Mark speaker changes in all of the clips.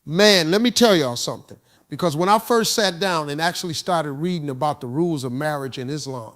Speaker 1: Man, let me tell y'all something. Because when I first sat down and actually started reading about the rules of marriage in Islam,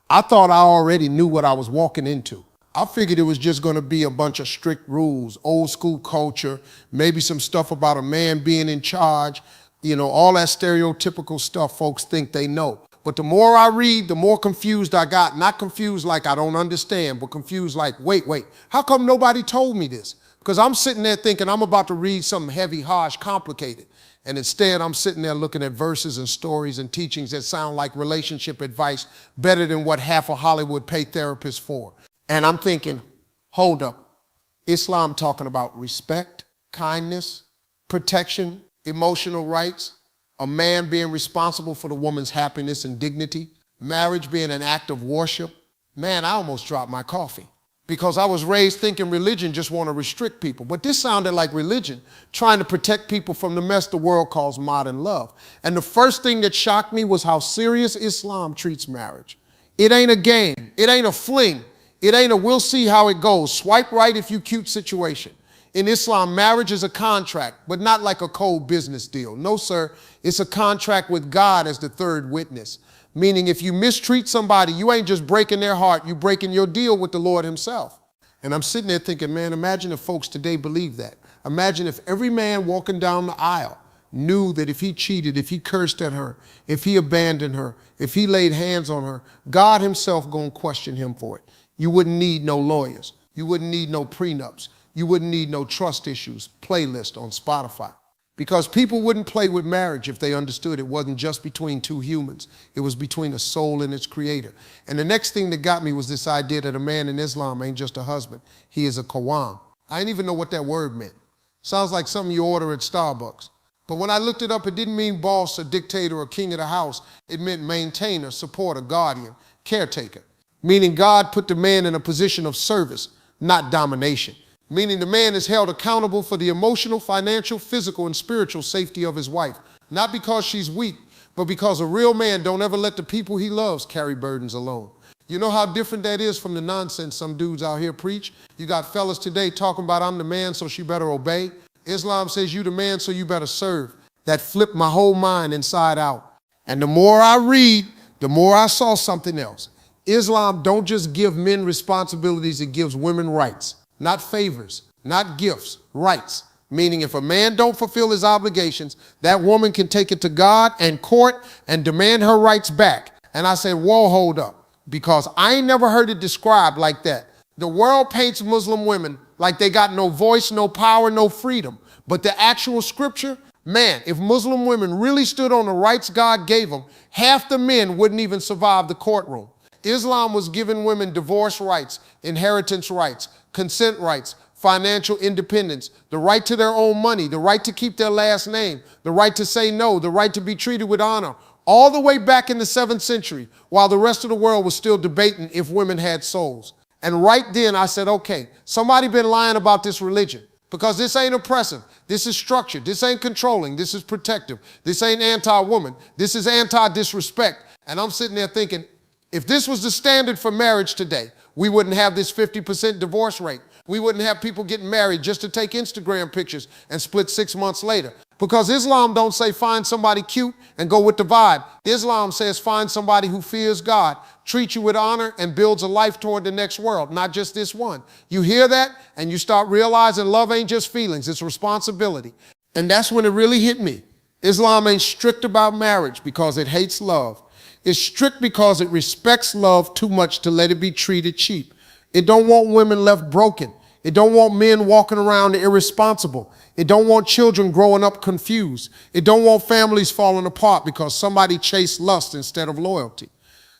Speaker 1: I thought I already knew what I was walking into. I figured it was just going to be a bunch of strict rules, old school culture, maybe some stuff about a man being in charge, all that stereotypical stuff folks think they know. But the more I read, the more confused I got. Not confused like I don't understand, but confused like, wait, how come nobody told me this? Because I'm sitting there thinking I'm about to read something heavy, harsh, complicated. And instead, I'm sitting there looking at verses and stories and teachings that sound like relationship advice better than what half of Hollywood pay therapists for. And I'm thinking, hold up. Islam talking about respect, kindness, protection, emotional rights, a man being responsible for the woman's happiness and dignity, marriage being an act of worship. Man, I almost dropped my coffee. Because I was raised thinking religion just want to restrict people. But this sounded like religion trying to protect people from the mess the world calls modern love. And the first thing that shocked me was how serious Islam treats marriage. It ain't a game. It ain't a fling. It ain't a we'll see how it goes. Swipe right if you cute situation. In Islam, marriage is a contract, but not like a cold business deal. No, sir. It's a contract with God as the third witness. Meaning if you mistreat somebody, you ain't just breaking their heart, you breaking your deal with the Lord himself. And I'm sitting there thinking, man, imagine if folks today believe that. Imagine if every man walking down the aisle knew that if he cheated, if he cursed at her, if he abandoned her, if he laid hands on her, God himself gonna question him for it. You wouldn't need no lawyers. You wouldn't need no prenups. You wouldn't need no trust issues, playlist on Spotify. Because people wouldn't play with marriage if they understood it wasn't just between two humans. It was between a soul and its creator. And the next thing that got me was this idea that a man in Islam ain't just a husband. He is a qawwam. I didn't even know what that word meant. Sounds like something you order at Starbucks. But when I looked it up, it didn't mean boss or dictator or king of the house. It meant maintainer, supporter, guardian, caretaker. Meaning God put the man in a position of service, not domination. Meaning the man is held accountable for the emotional, financial, physical, and spiritual safety of his wife. Not because she's weak, but because a real man don't ever let the people he loves carry burdens alone. You know how different that is from the nonsense some dudes out here preach? You got fellas today talking about I'm the man, so she better obey. Islam says you the man, so you better serve. That flipped my whole mind inside out. And the more I read, the more I saw something else. Islam don't just give men responsibilities, it gives women rights. Not favors, not gifts, rights. Meaning if a man don't fulfill his obligations, that woman can take it to God and court and demand her rights back. And I said, whoa, hold up. Because I ain't never heard it described like that. The world paints Muslim women like they got no voice, no power, no freedom. But the actual scripture, man, if Muslim women really stood on the rights God gave them, half the men wouldn't even survive the courtroom. Islam was giving women divorce rights, inheritance rights, consent rights, financial independence, the right to their own money, the right to keep their last name, the right to say no, the right to be treated with honor, all the way back in the 7th century, while the rest of the world was still debating if women had souls. And right then I said, okay, somebody been lying about this religion because this ain't oppressive. This is structured. This ain't controlling. This is protective. This ain't anti-woman. This is anti-disrespect. And I'm sitting there thinking, if this was the standard for marriage today, we wouldn't have this 50% divorce rate. We wouldn't have people getting married just to take Instagram pictures and split 6 months later. Because Islam don't say find somebody cute and go with the vibe. Islam says find somebody who fears God, treats you with honor, and builds a life toward the next world, not just this one. You hear that and you start realizing love ain't just feelings, it's responsibility. And that's when it really hit me. Islam ain't strict about marriage because it hates love. It's strict because it respects love too much to let it be treated cheap. It don't want women left broken. It don't want men walking around irresponsible. It don't want children growing up confused. It don't want families falling apart because somebody chased lust instead of loyalty.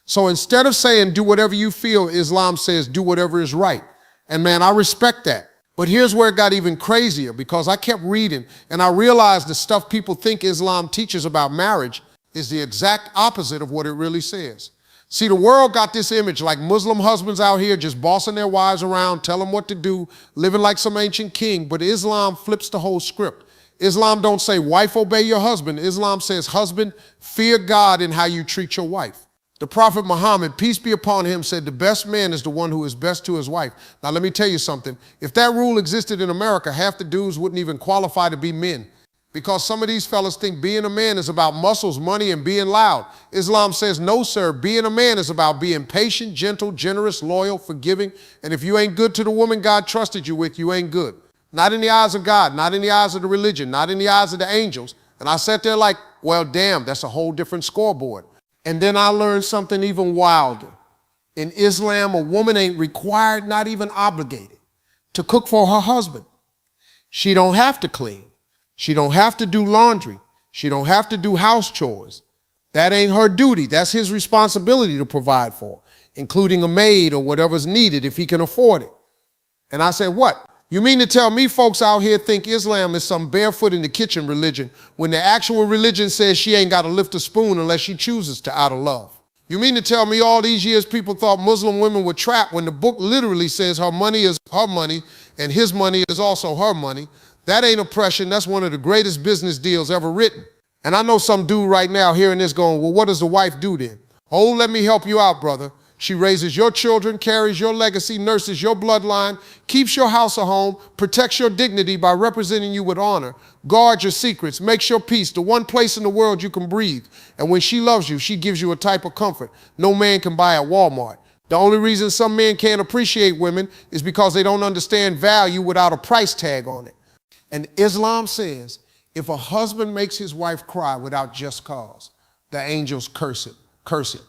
Speaker 1: So instead of saying do whatever you feel, Islam says do whatever is right. And man, I respect that. But here's where it got even crazier because I kept reading and I realized the stuff people think Islam teaches about marriage is the exact opposite of what it really says. See, the world got this image like Muslim husbands out here just bossing their wives around, tell them what to do, living like some ancient king, but Islam flips the whole script. Islam don't say, wife, obey your husband. Islam says, husband, fear God in how you treat your wife. The Prophet Muhammad, peace be upon him, said the best man is the one who is best to his wife. Now, let me tell you something. If that rule existed in America, half the dudes wouldn't even qualify to be men. Because some of these fellas think being a man is about muscles, money, and being loud. Islam says, no, sir, being a man is about being patient, gentle, generous, loyal, forgiving. And if you ain't good to the woman God trusted you with, you ain't good. Not in the eyes of God, not in the eyes of the religion, not in the eyes of the angels. And I sat there like, well, damn, that's a whole different scoreboard. And then I learned something even wilder. In Islam, a woman ain't required, not even obligated, to cook for her husband. She don't have to clean. She don't have to do laundry. She don't have to do house chores. That ain't her duty. That's his responsibility to provide for, including a maid or whatever's needed if he can afford it. And I said, what? You mean to tell me folks out here think Islam is some barefoot in the kitchen religion when the actual religion says she ain't got to lift a spoon unless she chooses to out of love? You mean to tell me all these years people thought Muslim women were trapped when the book literally says her money is her money and his money is also her money? That ain't oppression. That's one of the greatest business deals ever written. And I know some dude right now hearing this going, well, what does the wife do then? Oh, let me help you out, brother. She raises your children, carries your legacy, nurses your bloodline, keeps your house a home, protects your dignity by representing you with honor, guards your secrets, makes your peace, the one place in the world you can breathe. And when she loves you, she gives you a type of comfort no man can buy at Walmart. The only reason some men can't appreciate women is because they don't understand value without a price tag on it. And Islam says, if a husband makes his wife cry without just cause, the angels curse him, curse him,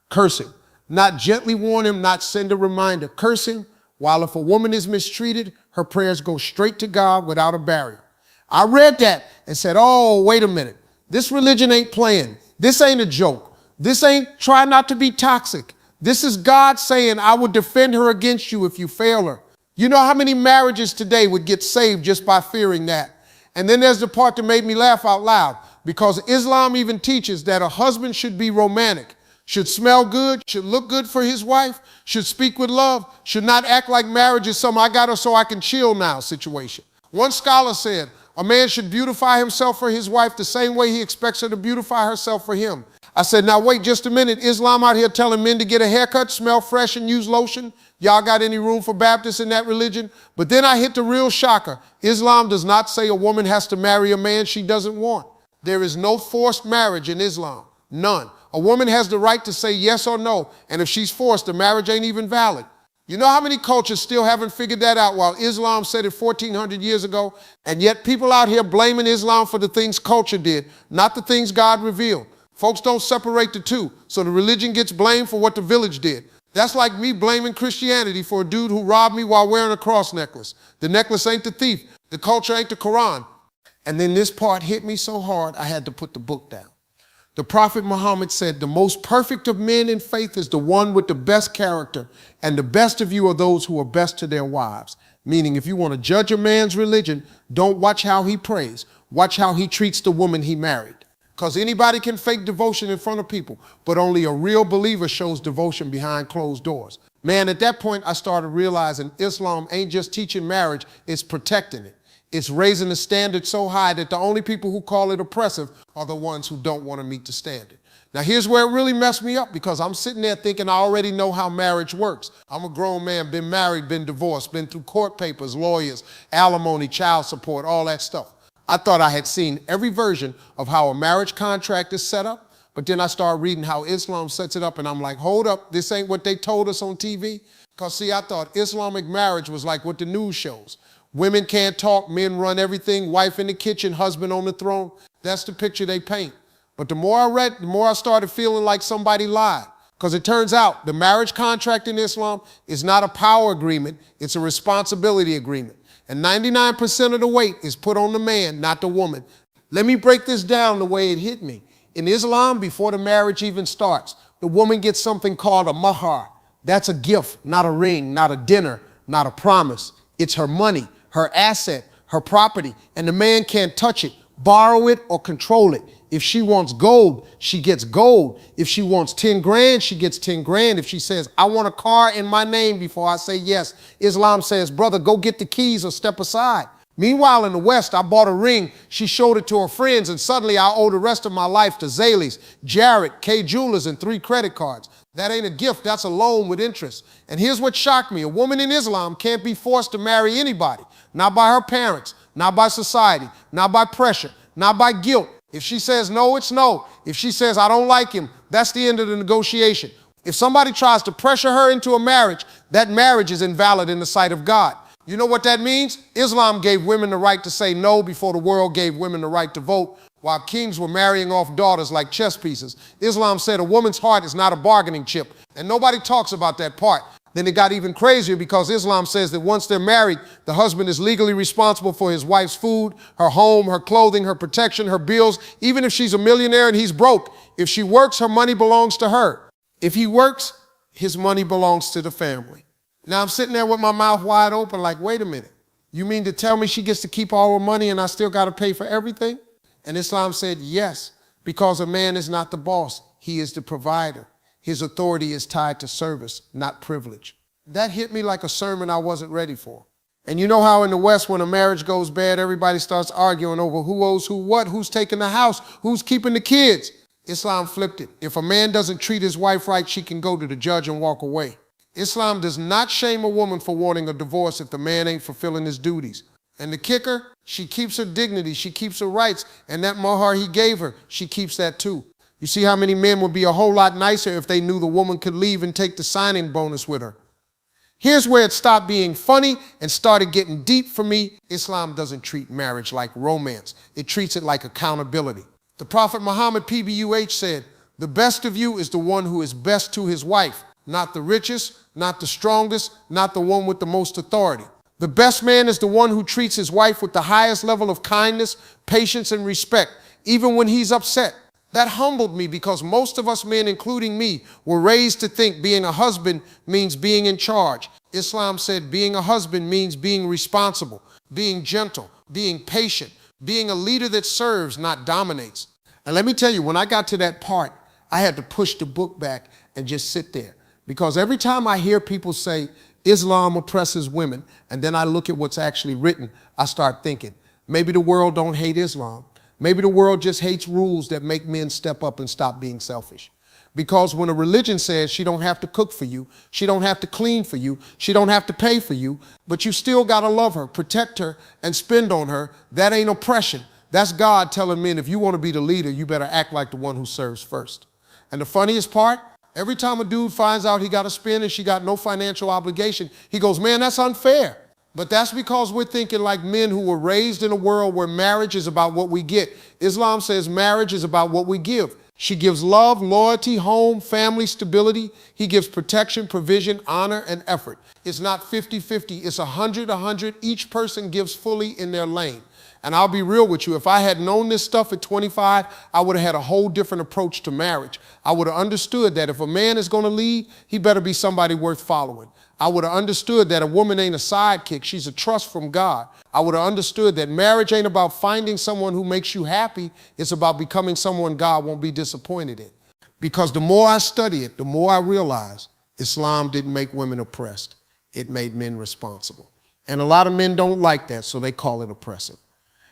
Speaker 1: curse him. Not gently warn him, not send a reminder, curse him. While if a woman is mistreated, her prayers go straight to God without a barrier. I read that and said, oh, wait a minute. This religion ain't playing. This ain't a joke. This ain't try not to be toxic. This is God saying, I will defend her against you if you fail her. You know how many marriages today would get saved just by fearing that? And then there's the part that made me laugh out loud, because Islam even teaches that a husband should be romantic, should smell good, should look good for his wife, should speak with love, should not act like marriage is some I got her so I can chill now situation. One scholar said, a man should beautify himself for his wife the same way he expects her to beautify herself for him. I said, now wait just a minute. Islam out here telling men to get a haircut, smell fresh, and use lotion. Y'all got any room for Baptists in that religion? But then I hit the real shocker. Islam does not say a woman has to marry a man she doesn't want. There is no forced marriage in Islam. None. A woman has the right to say yes or no. And if she's forced, the marriage ain't even valid. You know how many cultures still haven't figured that out while Islam said it 1,400 years ago? And yet people out here blaming Islam for the things culture did, not the things God revealed. Folks don't separate the two, so the religion gets blamed for what the village did. That's like me blaming Christianity for a dude who robbed me while wearing a cross necklace. The necklace ain't the thief. The culture ain't the Quran. And then this part hit me so hard, I had to put the book down. The Prophet Muhammad said, the most perfect of men in faith is the one with the best character, and the best of you are those who are best to their wives. Meaning, if you want to judge a man's religion, don't watch how he prays. Watch how he treats the woman he married. Because anybody can fake devotion in front of people, but only a real believer shows devotion behind closed doors. Man, at that point, I started realizing Islam ain't just teaching marriage, it's protecting it. It's raising the standard so high that the only people who call it oppressive are the ones who don't want to meet the standard. Now, here's where it really messed me up, because I'm sitting there thinking I already know how marriage works. I'm a grown man, been married, been divorced, been through court papers, lawyers, alimony, child support, all that stuff. I thought I had seen every version of how a marriage contract is set up, but then I started reading how Islam sets it up, and I'm like, hold up, this ain't what they told us on TV? Because see, I thought Islamic marriage was like what the news shows. Women can't talk, men run everything, wife in the kitchen, husband on the throne. That's the picture they paint. But the more I read, the more I started feeling like somebody lied. Because it turns out the marriage contract in Islam is not a power agreement, it's a responsibility agreement. And 99% of the weight is put on the man, not the woman. Let me break this down the way it hit me. In Islam, before the marriage even starts, the woman gets something called a mahar. That's a gift, not a ring, not a dinner, not a promise. It's her money, her asset, her property, and the man can't touch it, borrow it, or control it. If she wants gold, she gets gold. If she wants 10 grand, she gets 10 grand. If she says, I want a car in my name before I say yes, Islam says, brother, go get the keys or step aside. Meanwhile, in the West, I bought a ring. She showed it to her friends, and suddenly I owe the rest of my life to Zales, Jared, K Jewelers, and 3 credit cards. That ain't a gift, that's a loan with interest. And here's what shocked me. A woman in Islam can't be forced to marry anybody. Not by her parents, not by society, not by pressure, not by guilt. If she says no, it's no. If she says I don't like him, that's the end of the negotiation. If somebody tries to pressure her into a marriage, that marriage is invalid in the sight of God. You know what that means? Islam gave women the right to say no before the world gave women the right to vote, while kings were marrying off daughters like chess pieces. Islam said a woman's heart is not a bargaining chip, and nobody talks about that part. Then it got even crazier because Islam says that once they're married, the husband is legally responsible for his wife's food, her home, her clothing, her protection, her bills, even if she's a millionaire and he's broke. If she works, her money belongs to her. If he works, his money belongs to the family. Now I'm sitting there with my mouth wide open like, wait a minute. You mean to tell me she gets to keep all her money and I still got to pay for everything? And Islam said, yes, because a man is not the boss. He is the provider. His authority is tied to service, not privilege. That hit me like a sermon I wasn't ready for. And you know how in the West, when a marriage goes bad, everybody starts arguing over who owes who what, who's taking the house, who's keeping the kids. Islam flipped it. If a man doesn't treat his wife right, she can go to the judge and walk away. Islam does not shame a woman for wanting a divorce if the man ain't fulfilling his duties. And the kicker, she keeps her dignity, she keeps her rights, and that mahar he gave her, she keeps that too. You see how many men would be a whole lot nicer if they knew the woman could leave and take the signing bonus with her. Here's where it stopped being funny and started getting deep for me. Islam doesn't treat marriage like romance. It treats it like accountability. The Prophet Muhammad, PBUH, said, the best of you is the one who is best to his wife, not the richest, not the strongest, not the one with the most authority. The best man is the one who treats his wife with the highest level of kindness, patience, and respect, even when he's upset. That humbled me because most of us men, including me, were raised to think being a husband means being in charge. Islam said being a husband means being responsible, being gentle, being patient, being a leader that serves, not dominates. And let me tell you, when I got to that part, I had to push the book back and just sit there. Because every time I hear people say Islam oppresses women, and then I look at what's actually written, I start thinking, maybe the world don't hate Islam. Maybe the world just hates rules that make men step up and stop being selfish. Because when a religion says she don't have to cook for you, she don't have to clean for you, she don't have to pay for you, but you still got to love her, protect her, and spend on her, that ain't oppression. That's God telling men, if you want to be the leader, you better act like the one who serves first. And the funniest part, every time a dude finds out he got to spend and she got no financial obligation, he goes, man, that's unfair. But that's because we're thinking like men who were raised in a world where marriage is about what we get. Islam says marriage is about what we give. She gives love, loyalty, home, family, stability. He gives protection, provision, honor, and effort. It's not 50-50, it's 100-100. Each person gives fully in their lane. And I'll be real with you, if I had known this stuff at 25, I would have had a whole different approach to marriage. I would have understood that if a man is going to lead, he better be somebody worth following. I would have understood that a woman ain't a sidekick, she's a trust from God. I would have understood that marriage ain't about finding someone who makes you happy, it's about becoming someone God won't be disappointed in. Because the more I study it, the more I realize Islam didn't make women oppressed, it made men responsible. And a lot of men don't like that, so they call it oppressive.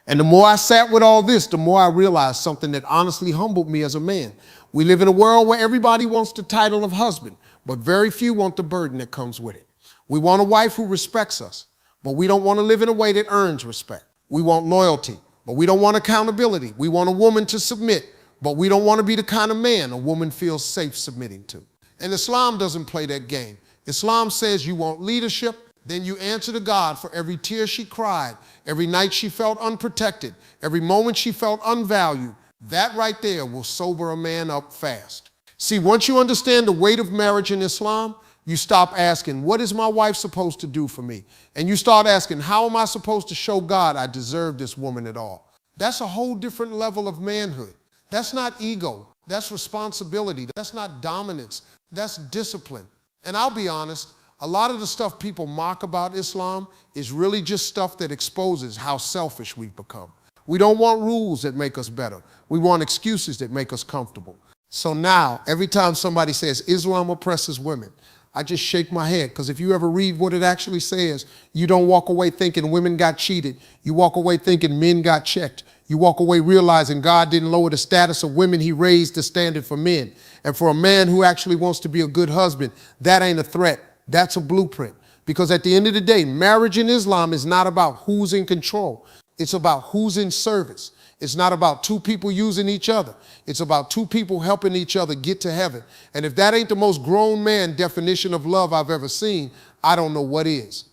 Speaker 1: And the more I sat with all this, the more I realized something that honestly humbled me as a man. We live in a world where everybody wants the title of husband, but very few want the burden that comes with it. We want a wife who respects us, but we don't want to live in a way that earns respect. We want loyalty, but we don't want accountability. We want a woman to submit, but we don't want to be the kind of man a woman feels safe submitting to. And Islam doesn't play that game. Islam says you want leadership, then you answer to God for every tear she cried, every night she felt unprotected, every moment she felt unvalued. That right there will sober a man up fast. See, once you understand the weight of marriage in Islam, you stop asking, what is my wife supposed to do for me? And you start asking, how am I supposed to show God I deserve this woman at all? That's a whole different level of manhood. That's not ego. That's responsibility. That's not dominance. That's discipline. And I'll be honest, a lot of the stuff people mock about Islam is really just stuff that exposes how selfish we've become. We don't want rules that make us better. We want excuses that make us comfortable. So now, every time somebody says Islam oppresses women, I just shake my head, because if you ever read what it actually says, you don't walk away thinking women got cheated. You walk away thinking men got checked. You walk away realizing God didn't lower the status of women, he raised the standard for men. And for a man who actually wants to be a good husband, that ain't a threat. That's a blueprint. Because at the end of the day, marriage in Islam is not about who's in control. It's about who's in service. It's not about two people using each other. It's about two people helping each other get to heaven. And if that ain't the most grown man definition of love I've ever seen, I don't know what is.